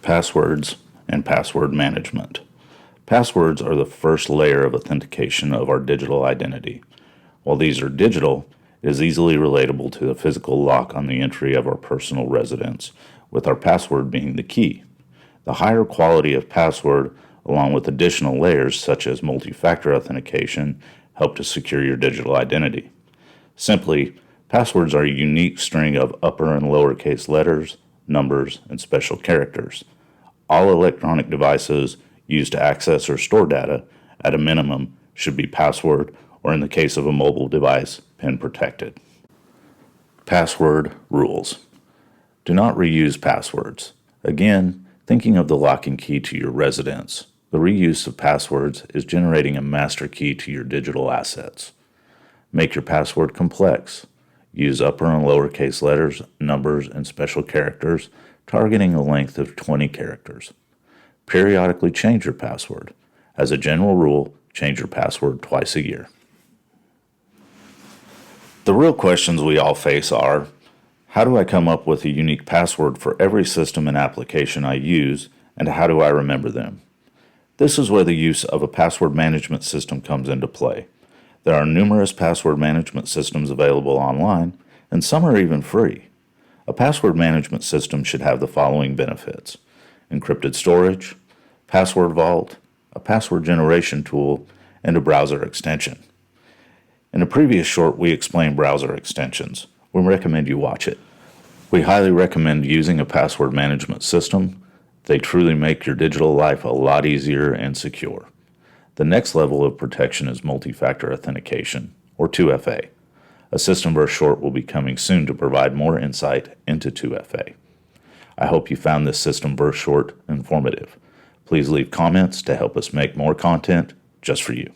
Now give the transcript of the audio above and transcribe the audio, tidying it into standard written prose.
Passwords and password management. Passwords are the first layer of authentication of our digital identity. While these are digital, it is easily relatable to the physical lock on the entry of our personal residence, with our password being the key. The higher quality of password, along with additional layers such as multi-factor authentication, help to secure your digital identity. Simply, passwords are a unique string of upper and lowercase letters, numbers, and special characters. All electronic devices used to access or store data, at a minimum, should be password, or in the case of a mobile device, PIN protected. Password rules. Do not reuse passwords. Again, thinking of the lock and key to your residence, the reuse of passwords is generating a master key to your digital assets. Make your password complex. Use upper and lowercase letters, numbers, and special characters, targeting a length of 20 characters. Periodically change your password. As a general rule, change your password twice a year. The real questions we all face are, how do I come up with a unique password for every system and application I use, and how do I remember them? This is where the use of a password management system comes into play. There are numerous password management systems available online, and some are even free. A password management system should have the following benefits: encrypted storage, password vault, a password generation tool, and a browser extension. In a previous short, we explained browser extensions. We recommend you watch it. We highly recommend using a password management system. They truly make your digital life a lot easier and secure. The next level of protection is multi-factor authentication, or 2FA. A Systemverse short will be coming soon to provide more insight into 2FA. I hope you found this Systemverse short informative. Please leave comments to help us make more content just for you.